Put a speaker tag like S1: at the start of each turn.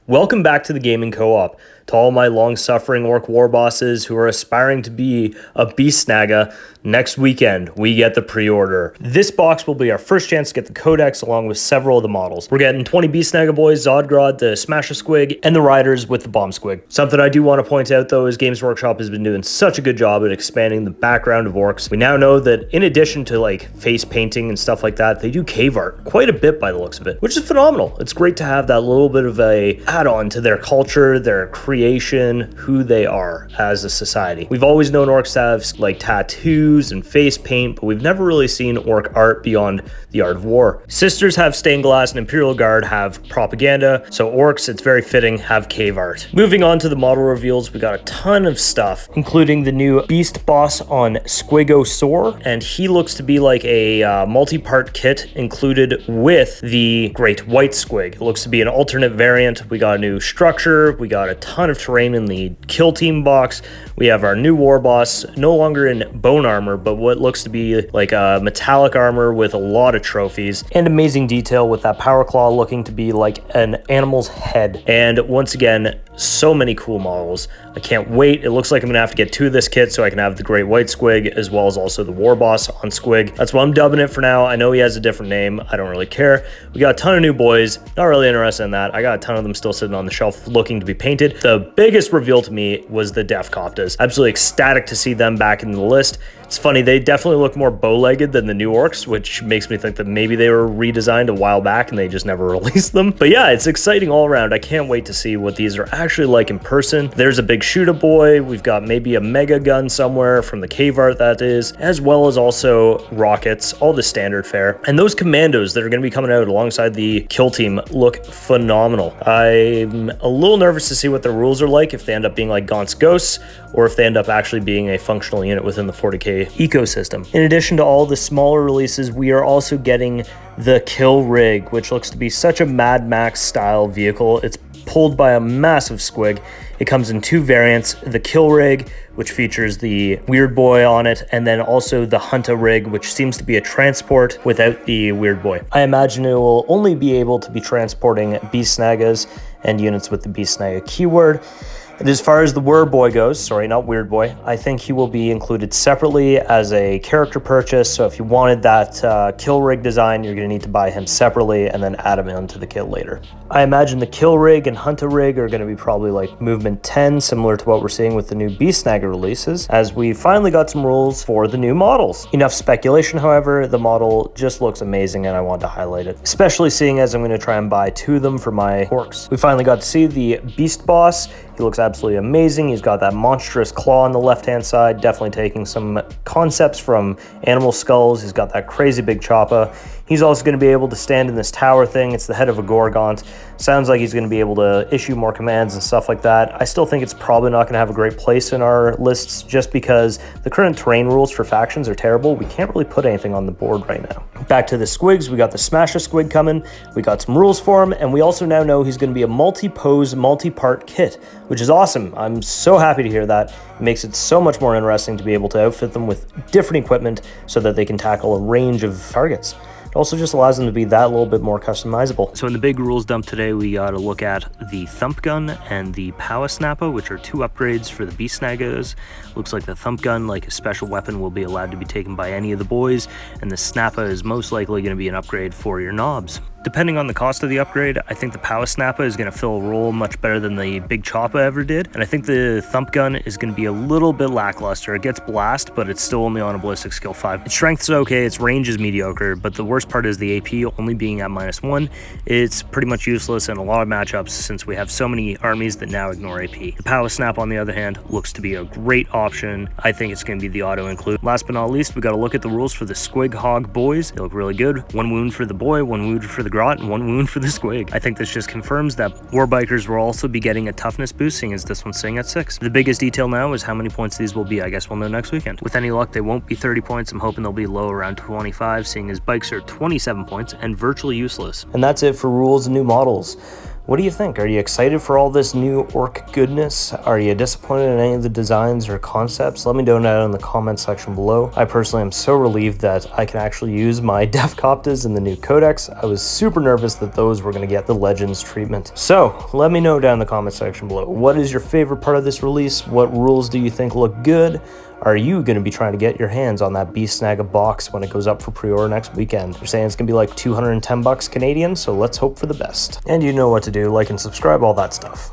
S1: Welcome back to the Gaming Co-op. To all my long-suffering orc war bosses who are aspiring to be a Beast Snagga, next weekend we get the pre-order. This box will be our first chance to get the codex along with several of the models. We're getting 20 Beast Snagga boys, Zodgrod, the Smasher Squig, and the Riders with the Bomb Squig. Something I do want to point out though is Games Workshop has been doing such a good job at expanding the background of orcs. We now know that in addition to like face painting and stuff like that, they do cave art quite a bit by the looks of it, which is phenomenal. It's great to have that little bit of a add-on to their culture, their creation, who they are as a society. We've always known orcs to have like tattoos and face paint, but we've never really seen orc art beyond the art of war. Sisters have stained glass and Imperial Guard have propaganda, so orcs, it's very fitting, have cave art. Moving on to the model reveals, we got a ton of stuff, including the new Beast boss on Squigosaur, and he looks to be like a multi-part kit included with the Great White Squig. It looks to be an alternate variant. We got a new structure, we got a ton of terrain in the kill team box, we have our new war boss, no longer in bone armor, but what looks to be like a metallic armor with a lot of trophies, and amazing detail with that power claw looking to be like an animal's head. And once again, so many cool models. I can't wait. It looks like I'm gonna have to get two of this kit so I can have the Great White Squig as well as also the War Boss on Squig. That's what I'm dubbing it for now. I know he has a different name. I don't really care. We got a ton of new boys. Not really interested in that. I got a ton of them still sitting on the shelf looking to be painted. The biggest reveal to me was the Def Coptas. Absolutely ecstatic to see them back in the list. It's funny, they definitely look more bow-legged than the new orcs, which makes me think that maybe they were redesigned a while back and they just never released them. But yeah, it's exciting all around. I can't wait to see what these are actually like in person. There's a big shooter boy. We've got maybe a mega gun somewhere from the cave art that is, as well as also rockets, all the standard fare. And those commandos that are going to be coming out alongside the kill team look phenomenal. I'm a little nervous to see what the rules are like, if they end up being like Gaunt's Ghosts, or if they end up actually being a functional unit within the 40k ecosystem. In addition to all the smaller releases, we are also getting the Kill Rig, which looks to be such a Mad Max style vehicle. It's pulled by a massive squig. It comes in two variants, the Kill Rig, which features the Weird Boy on it, and then also the Hunter Rig, which seems to be a transport without the Weird Boy. I imagine it will only be able to be transporting Beast Snaggas and units with the Beast Snagga keyword. And as far as the Weird Boy goes, sorry, not Weird Boy, I think he will be included separately as a character purchase. So if you wanted that Kill Rig design, you're going to need to buy him separately and then add him into the kit later. I imagine the Kill Rig and Hunter Rig are going to be probably like movement 10, similar to what we're seeing with the new Beast Snagga releases, as we finally got some rules for the new models. Enough speculation, however, the model just looks amazing and I want to highlight it, especially seeing as I'm going to try and buy two of them for my orcs. We finally got to see the Beast Boss. He looks absolutely amazing. He's got that monstrous claw on the left-hand side, definitely taking some concepts from animal skulls. He's got that crazy big choppa. He's also going to be able to stand in this tower thing. It's the head of a Gorgont. Sounds like he's going to be able to issue more commands and stuff like that. I still think it's probably not going to have a great place in our lists just because the current terrain rules for factions are terrible. We can't really put anything on the board right now. Back to the squigs, we got the Smasher Squig coming. We got some rules for him, and we also now know he's going to be a multi-pose, multi-part kit, which is awesome. I'm so happy to hear that. It makes it so much more interesting to be able to outfit them with different equipment so that they can tackle a range of targets. It also just allows them to be that little bit more customizable. So in the big rules dump today, we got to look at the Thump Gun and the Power Snapper, which are two upgrades for the Beast Snaggas. Looks like the Thump Gun, like a special weapon, will be allowed to be taken by any of the boys, and the Snapper is most likely going to be an upgrade for your knobs. Depending on the cost of the upgrade, I think the Power Snapper is going to fill a role much better than the Big Choppa ever did, and I think the Thump Gun is going to be a little bit lackluster. It gets blast, but it's still only on a ballistic skill 5. Its strength is okay, its range is mediocre, but the worst part is the AP only being at -1. It's pretty much useless in a lot of matchups since we have so many armies that now ignore AP. The Power Snap, on the other hand, looks to be a great option. I think it's going to be the auto include. Last but not least, we got to look at the rules for the Squig Hog boys. They look really good. 1 wound for the boy, 1 wound for the Grot, and 1 wound for the Squig. I think this just confirms that War Bikers will also be getting a toughness boost, seeing as this one's sitting at 6. The biggest detail now is how many points these will be. I guess we'll know next weekend. With any luck, they won't be 30 points. I'm hoping they'll be low around 25, seeing as bikes are 27 points and virtually useless. And that's it for rules and new models. What do you think? Are you excited for all this new orc goodness? Are you disappointed in any of the designs or concepts? Let me know down in the comment section below. I personally am so relieved that I can actually use my Def Coptas in the new codex. I was super nervous that those were going to get the Legends treatment. So let me know down in the comment section below. What is your favorite part of this release? What rules do you think look good? Are you going to be trying to get your hands on that Beast Snaggas box when it goes up for pre-order next weekend? They're saying it's going to be like 210 bucks Canadian, so let's hope for the best. And you know what to do, like and subscribe, all that stuff.